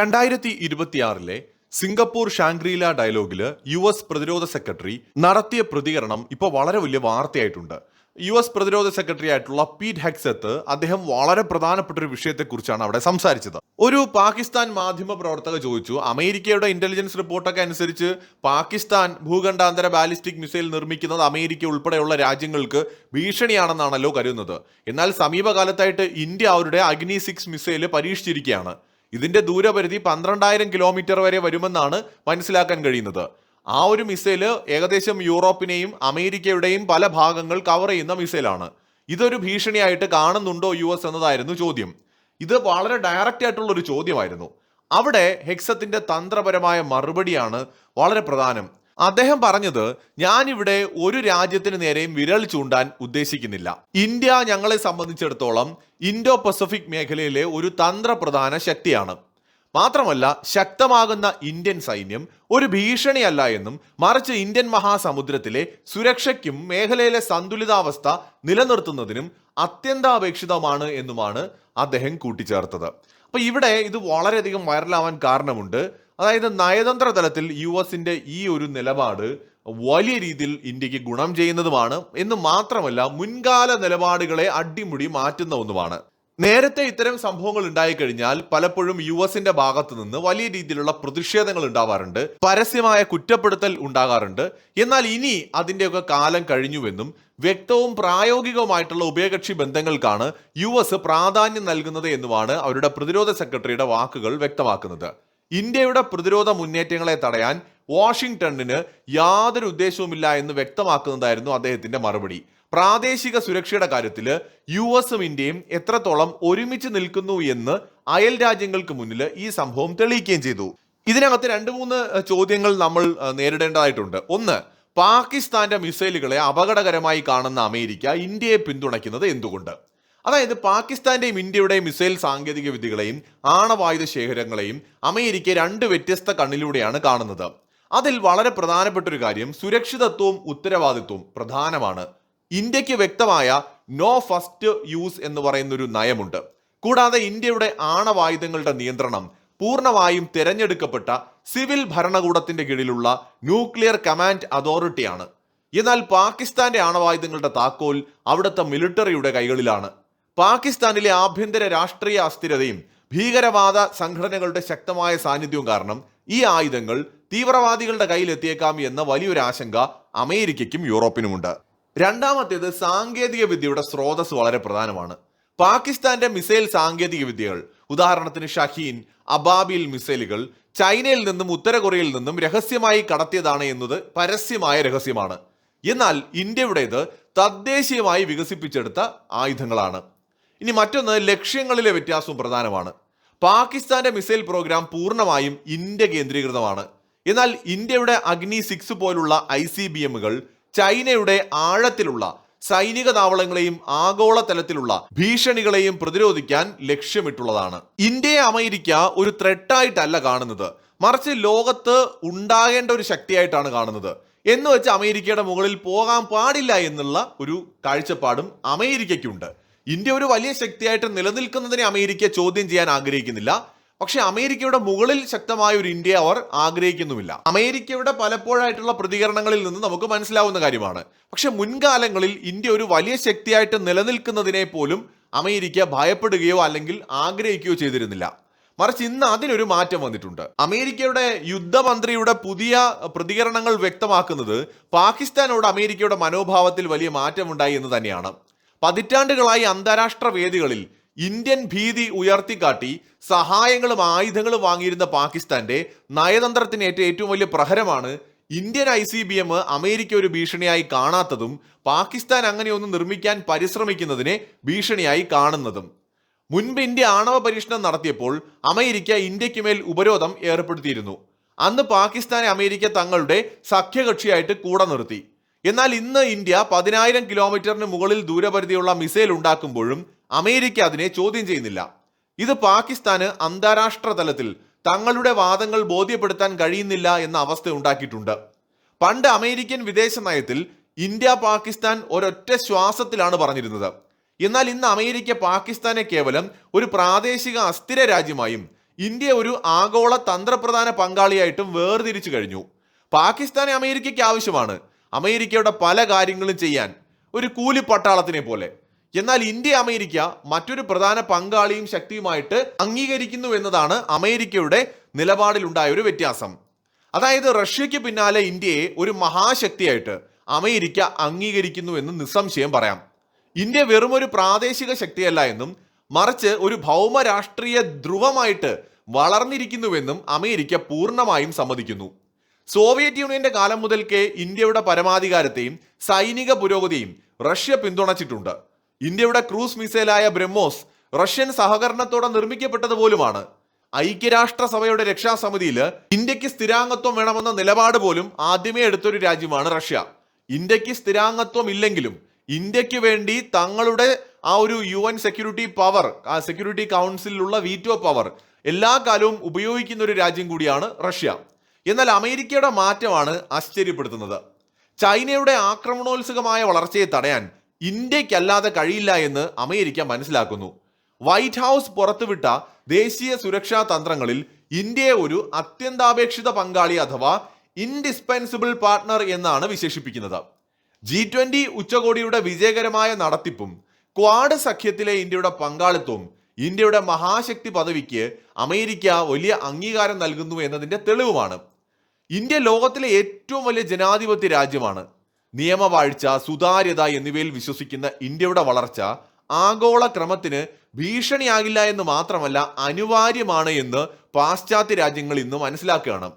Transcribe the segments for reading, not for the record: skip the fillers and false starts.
2026 Singapore ഷാങ്ക്രീല ഡയലോഗില് US പ്രതിരോധ secretary നടത്തിയ പ്രതികരണം ഇപ്പോൾ വളരെ വലിയ വാർത്തയായിട്ടുണ്ട്. US പ്രതിരോധ സെക്രട്ടറി ആയിട്ടുള്ള പീറ്റ് ഹെഗ്സെത്ത് അദ്ദേഹം വളരെ പ്രധാനപ്പെട്ട ഒരു വിഷയത്തെക്കുറിച്ചാണ് അവിടെ സംസാരിച്ചത്. ഒരു പാകിസ്ഥാൻ മാധ്യമ പ്രവർത്തക ചോദിച്ചു, അമേരിക്കയുടെ ഇന്റലിജൻസ് റിപ്പോർട്ടൊക്കെ അനുസരിച്ച് പാകിസ്ഥാൻ ഭൂഖണ്ഡാന്തര ബാലിസ്റ്റിക് മിസൈൽ നിർമ്മിക്കുന്നത് അമേരിക്ക ഉൾപ്പെടെയുള്ള രാജ്യങ്ങൾക്ക് ഭീഷണിയാണെന്നാണല്ലോ കരുതുന്നത്. എന്നാൽ സമീപകാലത്തായിട്ട് ഇന്ത്യ അവരുടെ അഗ്നി 6 മിസൈൽ പരീക്ഷിച്ചിരിക്കുകയാണ്. ഇതിന്റെ ദൂരപരിധി 12,000 കിലോമീറ്റർ വരെ വരുമെന്നാണ് മനസ്സിലാക്കാൻ കഴിയുന്നത്. ആ ഒരു മിസൈല് ഏകദേശം യൂറോപ്പിനെയും അമേരിക്കയുടെയും പല ഭാഗങ്ങൾ കവർ ചെയ്യുന്ന മിസൈലാണ്. ഇതൊരു ഭീഷണിയായിട്ട് കാണുന്നുണ്ടോ US എന്നതായിരുന്നു ചോദ്യം. ഇത് വളരെ ഡയറക്റ്റ് ആയിട്ടുള്ള ഒരു ചോദ്യമായിരുന്നു. അവിടെ ഹെഗ്സത്തിന്റെ തന്ത്രപരമായ മറുപടിയാണ് വളരെ പ്രധാനം. അദ്ദേഹം പറഞ്ഞത്, ഞാനിവിടെ ഒരു രാജ്യത്തിന് നേരെയും വിരൽ ചൂണ്ടാൻ ഉദ്ദേശിക്കുന്നില്ല. ഇന്ത്യ ഞങ്ങളെ സംബന്ധിച്ചിടത്തോളം ഇൻഡോ പസഫിക് മേഖലയിലെ ഒരു തന്ത്രപ്രധാന ശക്തിയാണ്. മാത്രമല്ല, ശക്തമാകുന്ന ഇന്ത്യൻ സൈന്യം ഒരു ഭീഷണിയല്ല എന്നും മറിച്ച് ഇന്ത്യൻ മഹാസമുദ്രത്തിലെ സുരക്ഷയ്ക്കും മേഖലയിലെ സന്തുലിതാവസ്ഥ നിലനിർത്തുന്നതിനും അത്യന്താപേക്ഷിതമാണ് എന്നുമാണ് അദ്ദേഹം കൂട്ടിച്ചേർത്തത്. അപ്പൊ ഇവിടെ ഇത് വളരെയധികം വൈറലാവാൻ കാരണമുണ്ട്. അതായത് നയതന്ത്ര തലത്തിൽ USന്റെ ഈ ഒരു നിലപാട് വലിയ രീതിയിൽ ഇന്ത്യക്ക് ഗുണം ചെയ്യുന്നതുമാണ് എന്ന് മാത്രമല്ല മുൻകാല നിലപാടുകളെ അടിമുടി മാറ്റുന്ന ഒന്നുമാണ്. നേരത്തെ ഇത്തരം സംഭവങ്ങൾ ഉണ്ടായിക്കഴിഞ്ഞാൽ പലപ്പോഴും USന്റെ ഭാഗത്ത് നിന്ന് വലിയ രീതിയിലുള്ള പ്രതിഷേധങ്ങൾ ഉണ്ടാവാറുണ്ട്, പരസ്യമായ കുറ്റപ്പെടുത്തൽ ഉണ്ടാകാറുണ്ട്. എന്നാൽ ഇനി അതിൻ്റെയൊക്കെ കാലം കഴിഞ്ഞുവെന്നും വ്യക്തവും പ്രായോഗികവുമായിട്ടുള്ള ഉഭയകക്ഷി ബന്ധങ്ങൾക്കാണ് US പ്രാധാന്യം നൽകുന്നത് എന്നുമാണ് അവരുടെ പ്രതിരോധ സെക്രട്ടറിയുടെ വാക്കുകൾ വ്യക്തമാക്കുന്നത്. ഇന്ത്യയുടെ പ്രതിരോധ മുന്നേറ്റങ്ങളെ തടയാൻ വാഷിംഗ്ടണിന് യാതൊരു ഉദ്ദേശവുമില്ല എന്ന് വ്യക്തമാക്കുന്നതായിരുന്നു അദ്ദേഹത്തിന്റെ മറുപടി. പ്രാദേശിക സുരക്ഷയുടെ കാര്യത്തിൽ USഉം ഇന്ത്യയും എത്രത്തോളം ഒരുമിച്ച് നിൽക്കുന്നു എന്ന് അയൽ രാജ്യങ്ങൾക്ക് മുന്നിൽ ഈ സംഭവം തെളിയിക്കുകയും ചെയ്തു. ഇതിനകത്ത് 2-3 ചോദ്യങ്ങൾ നമ്മൾ നേരിടേണ്ടതായിട്ടുണ്ട്. ഒന്ന്, പാകിസ്ഥാന്റെ മിസൈലുകളെ അപകടകരമായി കാണുന്ന അമേരിക്ക ഇന്ത്യയെ പിന്തുണയ്ക്കുന്നത് എന്തുകൊണ്ട്? അതായത് പാകിസ്ഥാന്റെയും ഇന്ത്യയുടെയും മിസൈൽ സാങ്കേതിക വിദ്യകളെയും ആണവായുധ ശേഖരങ്ങളെയും അമേരിക്ക 2 വ്യത്യസ്ത കണ്ണിലൂടെയാണ് കാണുന്നത്. അതിൽ വളരെ പ്രധാനപ്പെട്ട ഒരു കാര്യം സുരക്ഷിതത്വവും ഉത്തരവാദിത്വവും പ്രധാനമാണ്. ഇന്ത്യക്ക് വ്യക്തമായ നോ ഫസ്റ്റ് യൂസ് എന്ന് പറയുന്ന ഒരു നയമുണ്ട്. കൂടാതെ ഇന്ത്യയുടെ ആണവായുധങ്ങളുടെ നിയന്ത്രണം പൂർണ്ണമായും തിരഞ്ഞെടുക്കപ്പെട്ട സിവിൽ ഭരണകൂടത്തിന്റെ കീഴിലുള്ള ന്യൂക്ലിയർ കമാൻഡ് അതോറിറ്റിയാണ്. എന്നാൽ പാകിസ്ഥാന്റെ ആണവായുധങ്ങളുടെ താക്കോൽ അവിടുത്തെ മിലിറ്ററിയുടെ കൈകളിലാണ്. പാകിസ്ഥാനിലെ ആഭ്യന്തര രാഷ്ട്രീയ അസ്ഥിരതയും ഭീകരവാദ സംഘടനകളുടെ ശക്തമായ സാന്നിധ്യവും കാരണം ഈ ആയുധങ്ങൾ തീവ്രവാദികളുടെ കയ്യിലെത്തിയേക്കാം എന്ന വലിയൊരു ആശങ്ക അമേരിക്കയ്ക്കും യൂറോപ്പിനുമുണ്ട്. രണ്ടാമത്തേത്, സാങ്കേതിക വിദ്യയുടെ സ്രോതസ് വളരെ പ്രധാനമാണ്. പാകിസ്ഥാന്റെ മിസൈൽ സാങ്കേതിക വിദ്യകൾ, ഉദാഹരണത്തിന് ഷഹീൻ, അബാബിൽ മിസൈലുകൾ ചൈനയിൽ നിന്നും ഉത്തര കൊറിയയിൽ നിന്നും രഹസ്യമായി കടത്തിയതാണ് എന്നത് പരസ്യമായ രഹസ്യമാണ്. എന്നാൽ ഇന്ത്യയുടേത് തദ്ദേശീയമായി വികസിപ്പിച്ചെടുത്ത ആയുധങ്ങളാണ്. ഇനി മറ്റൊന്ന്, ലക്ഷ്യങ്ങളിലെ വ്യത്യാസവും പ്രധാനമാണ്. പാകിസ്ഥാന്റെ മിസൈൽ പ്രോഗ്രാം പൂർണ്ണമായും ഇന്ത്യ കേന്ദ്രീകൃതമാണ്. എന്നാൽ ഇന്ത്യയുടെ അഗ്നി 6 പോലുള്ള ICBMകൾ ചൈനയുടെ ആഴത്തിലുള്ള സൈനിക താവളങ്ങളെയും ആഗോളതലത്തിലുള്ള ഭീഷണികളെയും പ്രതിരോധിക്കാൻ ലക്ഷ്യമിട്ടുള്ളതാണ്. ഇന്ത്യയെ അമേരിക്ക ഒരു ത്രെട്ടായിട്ടല്ല കാണുന്നത്, മറിച്ച് ലോകത്ത് ഉണ്ടാകേണ്ട ഒരു ശക്തിയായിട്ടാണ് കാണുന്നത്. എന്ന് വെച്ച് അമേരിക്കയുടെ മുകളിൽ പോകാൻ പാടില്ല എന്നുള്ള ഒരു കാഴ്ചപ്പാടും അമേരിക്കയ്ക്കുണ്ട്. ഇന്ത്യ ഒരു വലിയ ശക്തിയായിട്ട് നിലനിൽക്കുന്നതിനെ അമേരിക്ക ചോദ്യം ചെയ്യാൻ ആഗ്രഹിക്കുന്നില്ല. പക്ഷെ അമേരിക്കയുടെ മുകളിൽ ശക്തമായ ഒരു ഇന്ത്യ അവർ ആഗ്രഹിക്കുന്നുമില്ല. അമേരിക്കയുടെ പലപ്പോഴായിട്ടുള്ള പ്രതികരണങ്ങളിൽ നിന്ന് നമുക്ക് മനസ്സിലാവുന്ന കാര്യമാണ്. പക്ഷെ മുൻകാലങ്ങളിൽ ഇന്ത്യ ഒരു വലിയ ശക്തിയായിട്ട് നിലനിൽക്കുന്നതിനെ പോലും അമേരിക്ക ഭയപ്പെടുകയോ അല്ലെങ്കിൽ ആഗ്രഹിക്കുകയോ ചെയ്തിരുന്നില്ല. മറിച്ച് ഇന്ന് അതിനൊരു മാറ്റം വന്നിട്ടുണ്ട്. അമേരിക്കയുടെ യുദ്ധമന്ത്രിയുടെ പുതിയ പ്രതികരണങ്ങൾ വ്യക്തമാക്കുന്നത് പാകിസ്ഥാനോട് അമേരിക്കയുടെ മനോഭാവത്തിൽ വലിയ മാറ്റമുണ്ടായി എന്ന് തന്നെയാണ്. പതിറ്റാണ്ടുകളായി അന്താരാഷ്ട്ര വേദികളിൽ ഇന്ത്യൻ ഭീതി ഉയർത്തിക്കാട്ടി സഹായങ്ങളും ആയുധങ്ങളും വാങ്ങിയിരുന്ന പാകിസ്ഥാന്റെ നയതന്ത്രത്തിനേറ്റ ഏറ്റവും വലിയ പ്രഹരമാണ് ഇന്ത്യൻ ICBM അമേരിക്ക ഒരു ഭീഷണിയായി കാണാത്തതും പാകിസ്ഥാൻ അങ്ങനെയൊന്നും നിർമ്മിക്കാൻ പരിശ്രമിക്കുന്നതിനെ ഭീഷണിയായി കാണുന്നതും. മുൻപ് ഇന്ത്യ ആണവ പരീക്ഷണം നടത്തിയപ്പോൾ അമേരിക്ക ഇന്ത്യക്ക് മേൽ ഉപരോധം ഏർപ്പെടുത്തിയിരുന്നു. അന്ന് പാകിസ്ഥാനെ അമേരിക്ക തങ്ങളുടെ സഖ്യകക്ഷിയായിട്ട് കൂടെ നിർത്തി. എന്നാൽ ഇന്ന് ഇന്ത്യ 10,000 കിലോമീറ്ററിന് മുകളിൽ ദൂരപരിധിയുള്ള മിസൈൽ ഉണ്ടാക്കുമ്പോഴും അമേരിക്ക അതിനെ ചോദ്യം ചെയ്യുന്നില്ല. ഇത് പാകിസ്ഥാന് അന്താരാഷ്ട്ര തലത്തിൽ തങ്ങളുടെ വാദങ്ങൾ ബോധ്യപ്പെടുത്താൻ കഴിയുന്നില്ല എന്ന അവസ്ഥ ഉണ്ടാക്കിയിട്ടുണ്ട്. പണ്ട് അമേരിക്കൻ വിദേശ നയത്തിൽ ഇന്ത്യ പാകിസ്ഥാൻ ഒരൊറ്റ ശ്വാസത്തിലാണ് പറഞ്ഞിരുന്നത്. എന്നാൽ ഇന്ന് അമേരിക്ക പാകിസ്ഥാനെ കേവലം ഒരു പ്രാദേശിക അസ്ഥിര രാജ്യമായും ഇന്ത്യ ഒരു ആഗോള തന്ത്രപ്രധാന പങ്കാളിയായിട്ടും വേർതിരിച്ചു കഴിഞ്ഞു. പാകിസ്ഥാനെ അമേരിക്കയ്ക്ക് ആവശ്യമാണ്, അമേരിക്കയുടെ പല കാര്യങ്ങളും ചെയ്യാൻ, ഒരു കൂലി പട്ടാളത്തിനെ പോലെ. എന്നാൽ ഇന്ത്യ അമേരിക്ക മറ്റൊരു പ്രധാന പങ്കാളിയും ശക്തിയുമായിട്ട് അംഗീകരിക്കുന്നു എന്നതാണ് അമേരിക്കയുടെ നിലപാടിലുണ്ടായ ഒരു വ്യത്യാസം. അതായത് റഷ്യയ്ക്ക് പിന്നാലെ ഇന്ത്യയെ ഒരു മഹാശക്തിയായിട്ട് അമേരിക്ക അംഗീകരിക്കുന്നു എന്ന് നിസ്സംശയം പറയാം. ഇന്ത്യ വെറും ഒരു പ്രാദേശിക ശക്തിയല്ല എന്നും മറിച്ച് ഒരു ഭൗമ രാഷ്ട്രീയ ധ്രുവമായിട്ട് വളർന്നിരിക്കുന്നുവെന്നും അമേരിക്ക പൂർണ്ണമായും സമ്മതിക്കുന്നു. സോവിയറ്റ് യൂണിയന്റെ കാലം മുതൽക്കേ ഇന്ത്യയുടെ പരമാധികാരത്തെയും സൈനിക പുരോഗതിയും റഷ്യ പിന്തുണച്ചിട്ടുണ്ട്. ഇന്ത്യയുടെ ക്രൂസ് മിസൈലായ ബ്രഹ്മോസ് റഷ്യൻ സഹകരണത്തോടെ നിർമ്മിക്കപ്പെട്ടതുപോലുമാണ്. ഐക്യരാഷ്ട്രസഭയുടെ രക്ഷാസമിതിയിൽ ഇന്ത്യക്ക് സ്ഥിരാംഗത്വം വേണമെന്ന നിലപാട് പോലും ആദ്യമേ എടുത്തൊരു രാജ്യമാണ് റഷ്യ. ഇന്ത്യക്ക് സ്ഥിരാംഗത്വം ഇല്ലെങ്കിലും ഇന്ത്യക്ക് വേണ്ടി തങ്ങളുടെ ആ ഒരു UN സെക്യൂരിറ്റി പവർ, ആ സെക്യൂരിറ്റി കൗൺസിലുള്ള വീറ്റോ പവർ എല്ലാ കാലവും ഉപയോഗിക്കുന്ന ഒരു രാജ്യം കൂടിയാണ് റഷ്യ. എന്നാൽ അമേരിക്കയുടെ മാറ്റമാണ് ആശ്ചര്യപ്പെടുത്തുന്നത്. ചൈനയുടെ ആക്രമണോത്സുകമായ വളർച്ചയെ തടയാൻ ഇന്ത്യക്കല്ലാതെ കഴിയില്ല എന്ന് അമേരിക്ക മനസ്സിലാക്കുന്നു. വൈറ്റ് ഹൗസ് പുറത്തുവിട്ട ദേശീയ സുരക്ഷാ തന്ത്രങ്ങളിൽ ഇന്ത്യയെ ഒരു അത്യന്താപേക്ഷിത പങ്കാളി അഥവാ ഇൻഡിസ്പെൻസിബിൾ പാർട്ട്ണർ എന്നാണ് വിശേഷിപ്പിക്കുന്നത്. G20 ഉച്ചകോടിയുടെ വിജയകരമായ നടത്തിപ്പും ക്വാഡ് സഖ്യത്തിലെ ഇന്ത്യയുടെ പങ്കാളിത്തവും ഇന്ത്യയുടെ മഹാശക്തി പദവിക്ക് അമേരിക്ക വലിയ അംഗീകാരം നൽകുന്നു എന്നതിന്റെ തെളിവുമാണ്. ഇന്ത്യ ലോകത്തിലെ ഏറ്റവും വലിയ ജനാധിപത്യ രാജ്യമാണ്. നിയമവാഴ്ച, സുതാര്യത എന്നിവയിൽ വിശ്വസിക്കുന്ന ഇന്ത്യയുടെ വളർച്ച ആഗോള ക്രമത്തിന് ഭീഷണിയാകില്ല എന്ന് മാത്രമല്ല അനിവാര്യമാണ് എന്ന് പാശ്ചാത്യ രാജ്യങ്ങൾ ഇന്ന് മനസ്സിലാക്കുകയാണ്.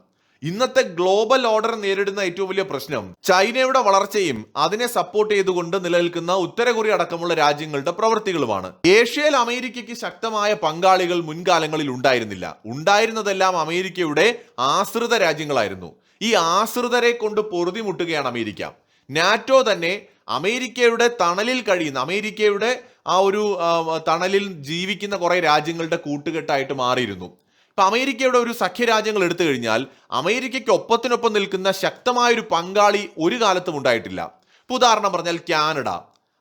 ഇന്നത്തെ ഗ്ലോബൽ ഓർഡർ നേരിടുന്ന ഏറ്റവും വലിയ പ്രശ്നം ചൈനയുടെ വളർച്ചയും അതിനെ സപ്പോർട്ട് ചെയ്തുകൊണ്ട് നിലനിൽക്കുന്ന ഉത്തര കൊറിയ അടക്കമുള്ള രാജ്യങ്ങളുടെ പ്രവൃത്തികളുമാണ്. ഏഷ്യയിൽ അമേരിക്കയ്ക്ക് ശക്തമായ പങ്കാളികൾ മുൻകാലങ്ങളിൽ ഉണ്ടായിരുന്നില്ല. ഉണ്ടായിരുന്നതെല്ലാം അമേരിക്കയുടെ ആശ്രിത രാജ്യങ്ങളായിരുന്നു. ഈ ആശ്രിതരെ കൊണ്ട് പൊറുതിമുട്ടുകയാണ് അമേരിക്ക. നാറ്റോ തന്നെ അമേരിക്കയുടെ തണലിൽ കഴിയുന്ന, അമേരിക്കയുടെ ആ ഒരു തണലിൽ ജീവിക്കുന്ന കുറെ രാജ്യങ്ങളുടെ കൂട്ടുകെട്ടായിട്ട് മാറിയിരുന്നു. ഇപ്പൊ അമേരിക്കയുടെ ഒരു സഖ്യരാജ്യങ്ങൾ എടുത്തു കഴിഞ്ഞാൽ അമേരിക്കയ്ക്ക് ഒപ്പത്തിനൊപ്പം നിൽക്കുന്ന ശക്തമായൊരു പങ്കാളി ഒരു കാലത്തും ഉണ്ടായിട്ടില്ല. ഇപ്പൊ ഉദാഹരണം പറഞ്ഞാൽ കാനഡ,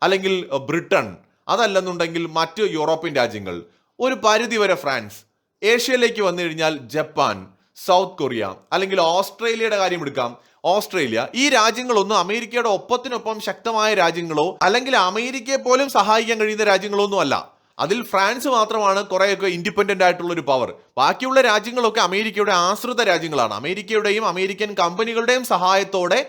അല്ലെങ്കിൽ ബ്രിട്ടൻ, അതല്ലെന്നുണ്ടെങ്കിൽ മറ്റ് യൂറോപ്യൻ രാജ്യങ്ങൾ, ഒരു പരിധിവരെ ഫ്രാൻസ്. ഏഷ്യയിലേക്ക് വന്നു കഴിഞ്ഞാൽ ജപ്പാൻ, സൗത്ത് കൊറിയ, അല്ലെങ്കിൽ ഓസ്ട്രേലിയയുടെ കാര്യം എടുക്കാം. ഓസ്ട്രേലിയ, ഈ രാജ്യങ്ങളൊന്നും അമേരിക്കയുടെ ഒപ്പത്തിനൊപ്പം ശക്തമായ രാജ്യങ്ങളോ അല്ലെങ്കിൽ അമേരിക്കയെ പോലും സഹായിക്കാൻ കഴിയുന്ന രാജ്യങ്ങളോ ഒന്നും അല്ല. അതിൽ ഫ്രാൻസ് മാത്രമാണ് കുറേയൊക്കെ ഇൻഡിപെൻഡന്റ് ആയിട്ടുള്ള ഒരു പവർ. ബാക്കിയുള്ള രാജ്യങ്ങളൊക്കെ അമേരിക്കയുടെ ആശ്രിത രാജ്യങ്ങളാണ്. അമേരിക്കയുടെയും അമേരിക്കൻ കമ്പനികളുടെയും സഹായത്തോടെ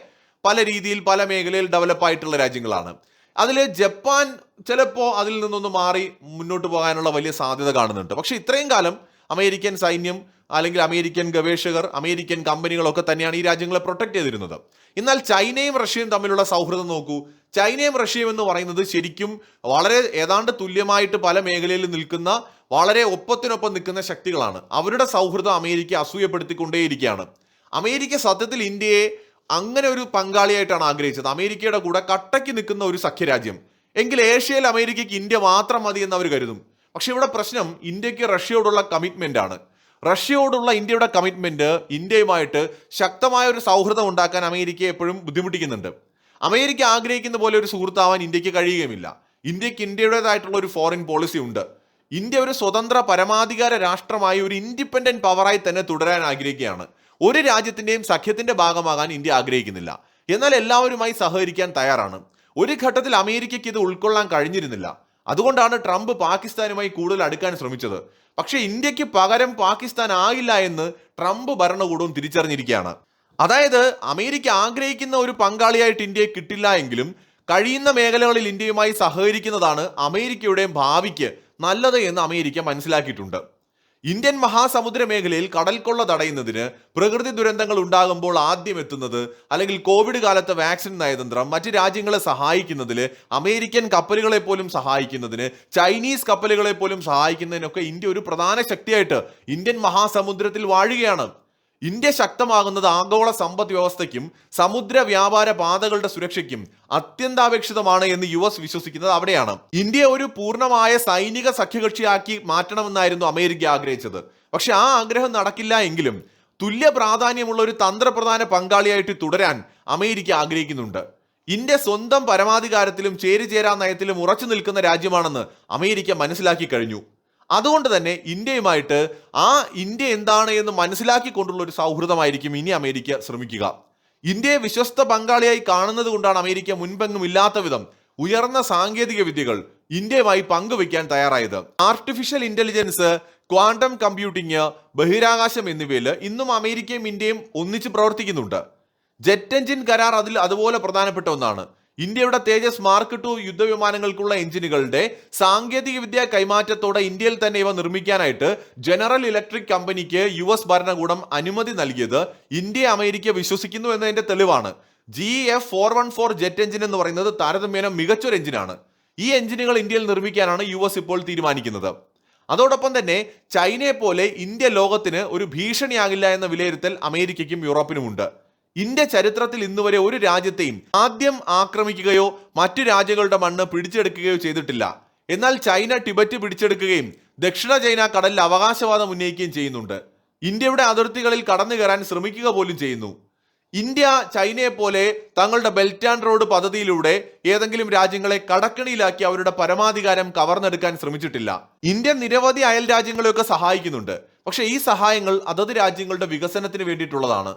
പല രീതിയിൽ പല മേഖലയിൽ ഡെവലപ്പ് ആയിട്ടുള്ള രാജ്യങ്ങളാണ്. അതിൽ ജപ്പാൻ ചിലപ്പോൾ അതിൽ നിന്നൊന്ന് മാറി മുന്നോട്ട് പോകാനുള്ള വലിയ സാധ്യത കാണുന്നുണ്ട്. പക്ഷെ ഇത്രയും കാലം അമേരിക്കൻ സൈന്യം അല്ലെങ്കിൽ അമേരിക്കൻ ഗവേഷകർ, അമേരിക്കൻ കമ്പനികളൊക്കെ തന്നെയാണ് ഈ രാജ്യങ്ങളെ പ്രൊട്ടക്ട് ചെയ്തിരുന്നത്. എന്നാൽ ചൈനയും റഷ്യയും തമ്മിലുള്ള സൗഹൃദം നോക്കൂ. ചൈനയും റഷ്യയും എന്ന് പറയുന്നത് ശരിക്കും വളരെ ഏതാണ്ട് തുല്യമായിട്ട് പല മേഖലയിൽ നിൽക്കുന്ന, വളരെ ഒപ്പത്തിനൊപ്പം നിൽക്കുന്ന ശക്തികളാണ്. അവരുടെ സൗഹൃദം അമേരിക്ക അസൂയപ്പെടുത്തിക്കൊണ്ടേയിരിക്കുകയാണ്. അമേരിക്ക സത്യത്തിൽ ഇന്ത്യയെ അങ്ങനെ ഒരു പങ്കാളിയായിട്ടാണ് ആഗ്രഹിച്ചത്. അമേരിക്കയുടെ കൂടെ കട്ടയ്ക്ക് നിൽക്കുന്ന ഒരു സഖ്യരാജ്യം. എങ്കിൽ ഏഷ്യയിൽ അമേരിക്കയ്ക്ക് ഇന്ത്യ മാത്രം മതി എന്ന് അവർ കരുതും. പക്ഷെ ഇവിടെ പ്രശ്നം ഇന്ത്യക്ക് റഷ്യയോടുള്ള കമ്മിറ്റ്മെന്റ് ആണ്. റഷ്യയോടുള്ള ഇന്ത്യയുടെ കമ്മിറ്റ്മെന്റ് ഇന്ത്യയുമായിട്ട് ശക്തമായ ഒരു സൗഹൃദം ഉണ്ടാക്കാൻ അമേരിക്കയെ എപ്പോഴും ബുദ്ധിമുട്ടിക്കുന്നുണ്ട്. അമേരിക്ക ആഗ്രഹിക്കുന്ന പോലെ ഒരു സുഹൃത്താവാൻ ഇന്ത്യക്ക് കഴിയുകയുമില്ല. ഇന്ത്യക്ക് ഇന്ത്യയുടേതായിട്ടുള്ള ഒരു ഫോറിൻ പോളിസി ഉണ്ട്. ഇന്ത്യ ഒരു സ്വതന്ത്ര പരമാധികാര രാഷ്ട്രമായി, ഒരു ഇൻഡിപെൻഡന്റ് പവറായി തന്നെ തുടരാൻ ആഗ്രഹിക്കുകയാണ്. ഒരു രാജ്യത്തിന്റെയും സഖ്യത്തിന്റെ ഭാഗമാകാൻ ഇന്ത്യ ആഗ്രഹിക്കുന്നില്ല. എന്നാൽ എല്ലാവരുമായി സഹകരിക്കാൻ തയ്യാറാണ്. ഒരു ഘട്ടത്തിൽ അമേരിക്കയ്ക്ക് ഇത് ഉൾക്കൊള്ളാൻ കഴിഞ്ഞിരുന്നില്ല. അതുകൊണ്ടാണ് ട്രംപ് പാകിസ്ഥാനുമായി കൂടുതൽ അടുക്കാൻ ശ്രമിച്ചത്. പക്ഷേ ഇന്ത്യക്ക് പകരം പാകിസ്ഥാൻ ആയില്ല എന്ന് ട്രംപ് ഭരണകൂടവും തിരിച്ചറിഞ്ഞിരിക്കുകയാണ്. അതായത് അമേരിക്ക ആഗ്രഹിക്കുന്ന ഒരു പങ്കാളിയായിട്ട് ഇന്ത്യയെ കിട്ടില്ല എങ്കിലും കഴിയുന്ന മേഖലകളിൽ ഇന്ത്യയുമായി സഹകരിക്കുന്നതാണ് അമേരിക്കയുടെ ഭാവിക്ക് നല്ലത് എന്ന് അമേരിക്ക മനസ്സിലാക്കിയിട്ടുണ്ട്. ഇന്ത്യൻ മഹാസമുദ്ര മേഖലയിൽ കടൽക്കൊള്ള തടയുന്നതിന്, പ്രകൃതി ദുരന്തങ്ങൾ ഉണ്ടാകുമ്പോൾ ആദ്യം എത്തുന്നത്, അല്ലെങ്കിൽ കോവിഡ് കാലത്തെ വാക്സിൻ നയതന്ത്രം, മറ്റ് രാജ്യങ്ങളെ സഹായിക്കുന്നതിൽ, അമേരിക്കൻ കപ്പലുകളെ പോലും സഹായിക്കുന്നതിന്, ചൈനീസ് കപ്പലുകളെ പോലും സഹായിക്കുന്നതിനൊക്കെ ഇന്ത്യ ഒരു പ്രധാന ശക്തിയായിട്ട് ഇന്ത്യൻ മഹാസമുദ്രത്തിൽ വാഴുകയാണ്. ഇന്ത്യ ശക്തമാകുന്നത് ആഗോള സമ്പദ് വ്യവസ്ഥയ്ക്കും സമുദ്ര വ്യാപാര പാതകളുടെ സുരക്ഷയ്ക്കും അത്യന്താപേക്ഷിതമാണ് എന്ന് US വിശ്വസിക്കുന്നത് അവിടെയാണ്. ഇന്ത്യ ഒരു പൂർണ്ണമായ സൈനിക സഖ്യകക്ഷിയാക്കി മാറ്റണമെന്നായിരുന്നു അമേരിക്ക ആഗ്രഹിച്ചത്. പക്ഷെ ആ ആഗ്രഹം നടക്കില്ല എങ്കിലും തുല്യ പ്രാധാന്യമുള്ള ഒരു തന്ത്രപ്രധാന പങ്കാളിയായിട്ട് തുടരാൻ അമേരിക്ക ആഗ്രഹിക്കുന്നുണ്ട്. ഇന്ത്യ സ്വന്തം പരമാധികാരത്തിലും ചേരിചേരാ നയത്തിലും ഉറച്ചു നിൽക്കുന്ന രാജ്യമാണെന്ന് അമേരിക്ക മനസ്സിലാക്കി കഴിഞ്ഞു. അതുകൊണ്ട് തന്നെ ഇന്ത്യയുമായിട്ട് ആ ഇന്ത്യ എന്താണ് എന്ന് മനസ്സിലാക്കിക്കൊണ്ടുള്ള ഒരു സൗഹൃദമായിരിക്കും ഇനി അമേരിക്ക ശ്രമിക്കുക. ഇന്ത്യയെ വിശ്വസ്ത പങ്കാളിയായി കാണുന്നത് കൊണ്ടാണ് അമേരിക്ക മുൻപെങ്ങും ഇല്ലാത്ത വിധം ഉയർന്ന സാങ്കേതിക വിദ്യകൾ ഇന്ത്യയുമായി പങ്കുവയ്ക്കാൻ തയ്യാറായത്. ആർട്ടിഫിഷ്യൽ ഇന്റലിജൻസ്, ക്വാണ്ടം കമ്പ്യൂട്ടിംഗ്, ബഹിരാകാശം എന്നിവയിൽ ഇന്നും അമേരിക്കയും ഇന്ത്യയും ഒന്നിച്ച് പ്രവർത്തിക്കുന്നുണ്ട്. ജെറ്റ് എഞ്ചിൻ കരാർ അതിൽ അതുപോലെ പ്രധാനപ്പെട്ട ഒന്നാണ്. ഇന്ത്യയുടെ തേജസ് മാർക്ക് 2 യുദ്ധവിമാനങ്ങൾക്കുള്ള എഞ്ചിനുകളുടെ സാങ്കേതിക വിദ്യ കൈമാറ്റത്തോടെ ഇന്ത്യയിൽ തന്നെ ഇവ നിർമ്മിക്കാനായിട്ട് ജനറൽ ഇലക്ട്രിക് കമ്പനിക്ക് US ഭരണകൂടം അനുമതി നൽകിയത് ഇന്ത്യ അമേരിക്ക വിശ്വസിക്കുന്നു എന്നതിന്റെ തെളിവാണ്. GF414 ജെറ്റ് എഞ്ചിൻ എന്ന് പറയുന്നത് താരതമ്യേന മികച്ചൊരു എഞ്ചിനാണ്. ഈ എഞ്ചിനുകൾ ഇന്ത്യയിൽ നിർമ്മിക്കാനാണ് US ഇപ്പോൾ തീരുമാനിക്കുന്നത്. അതോടൊപ്പം തന്നെ ചൈനയെ പോലെ ഇന്ത്യ ലോകത്തിന് ഒരു ഭീഷണിയാകില്ല എന്ന വിലയിരുത്തൽ അമേരിക്കയ്ക്കും യൂറോപ്പിനുമുണ്ട്. ഇന്ത്യ ചരിത്രത്തിൽ ഇന്നുവരെ ഒരു രാജ്യത്തെയും ആദ്യം ആക്രമിക്കുകയോ മറ്റു രാജ്യങ്ങളുടെ മണ്ണ് പിടിച്ചെടുക്കുകയോ ചെയ്തിട്ടില്ല. എന്നാൽ ചൈന ടിബറ്റ് പിടിച്ചെടുക്കുകയും ദക്ഷിണ ചൈന കടലിൽ അവകാശവാദം ഉന്നയിക്കുകയും ചെയ്യുന്നുണ്ട്. ഇന്ത്യയുടെ അതിർത്തികളിൽ കടന്നു കയറാൻ ശ്രമിക്കുക പോലും ചെയ്യുന്നു. ഇന്ത്യ ചൈനയെ പോലെ തങ്ങളുടെ ബെൽറ്റ് ആൻഡ് റോഡ് പദ്ധതിയിലൂടെ ഏതെങ്കിലും രാജ്യങ്ങളെ കടക്കണിയിലാക്കി അവരുടെ പരമാധികാരം കവർന്നെടുക്കാൻ ശ്രമിച്ചിട്ടില്ല. ഇന്ത്യ നിരവധി അയൽ രാജ്യങ്ങളെയൊക്കെ സഹായിക്കുന്നുണ്ട്. പക്ഷേ ഈ സഹായങ്ങൾ അതത് രാജ്യങ്ങളുടെ വികസനത്തിന് വേണ്ടിയിട്ടുള്ളതാണ്.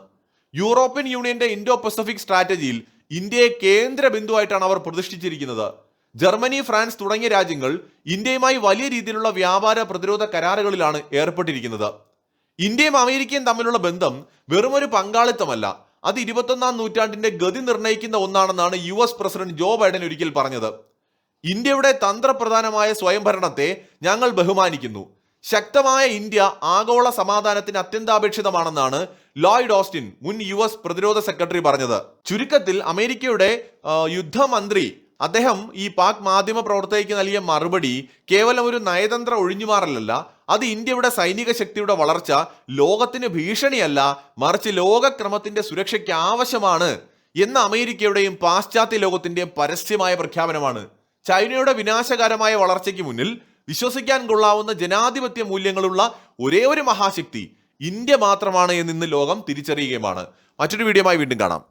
യൂറോപ്യൻ യൂണിയന്റെ ഇൻഡോ പസഫിക് സ്ട്രാറ്റജിയിൽ ഇന്ത്യയെ കേന്ദ്ര ബിന്ദുവായിട്ടാണ് അവർ പ്രതിഷ്ഠിച്ചിരിക്കുന്നത്. ജർമ്മനി, ഫ്രാൻസ് തുടങ്ങിയ രാജ്യങ്ങൾ ഇന്ത്യയുമായി വലിയ രീതിയിലുള്ള വ്യാപാര പ്രതിരോധ കരാറുകളിലാണ് ഏർപ്പെട്ടിരിക്കുന്നത്. ഇന്ത്യയും അമേരിക്കയും തമ്മിലുള്ള ബന്ധം വെറുമൊരു പങ്കാളിത്തമല്ല, അത് 21ാം നൂറ്റാണ്ടിന്റെ ഗതി നിർണ്ണയിക്കുന്ന ഒന്നാണെന്നാണ് US പ്രസിഡന്റ് ജോ ബൈഡൻ ഒരിക്കൽ പറഞ്ഞത്. ഇന്ത്യയുടെ തന്ത്രപ്രധാനമായ സ്വയംഭരണത്തെ ഞങ്ങൾ ബഹുമാനിക്കുന്നു. ശക്തമായ ഇന്ത്യ ആഗോള സമാധാനത്തിന് അത്യന്താപേക്ഷിതമാണെന്നാണ് ലോയിഡ് ഓസ്റ്റിൻ, മുൻ US പ്രതിരോധ സെക്രട്ടറി പറഞ്ഞത്. ചുരുക്കത്തിൽ അമേരിക്കയുടെ യുദ്ധമന്ത്രി അദ്ദേഹം ഈ പാക് മാധ്യമ പ്രവർത്തകയ്ക്ക് നൽകിയ മറുപടി കേവലം ഒരു നയതന്ത്ര ഒഴിഞ്ഞുമാറലല്ല, അത് ഇന്ത്യയുടെ സൈനിക ശക്തിയുടെ വളർച്ച ലോകത്തിന് ഭീഷണിയല്ല, മറിച്ച് ലോകക്രമത്തിന്റെ സുരക്ഷയ്ക്ക് ആവശ്യമാണ് എന്ന അമേരിക്കയുടെയും പാശ്ചാത്യ ലോകത്തിന്റെയും പരസ്യമായ പ്രഖ്യാപനമാണ്. ചൈനയുടെ വിനാശകരമായ വളർച്ചയ്ക്ക് മുന്നിൽ വിശ്വസിക്കാൻ കൊള്ളാവുന്ന ജനാധിപത്യ മൂല്യങ്ങളുള്ള ഒരേ ഒരു മഹാശക്തി ഇന്ത്യ മാത്രമാണ് എന്ന് ഇന്ന് ലോകം തിരിച്ചറിയുകയുമാണ്. മറ്റൊരു വീഡിയോയുമായി വീണ്ടും കാണാം.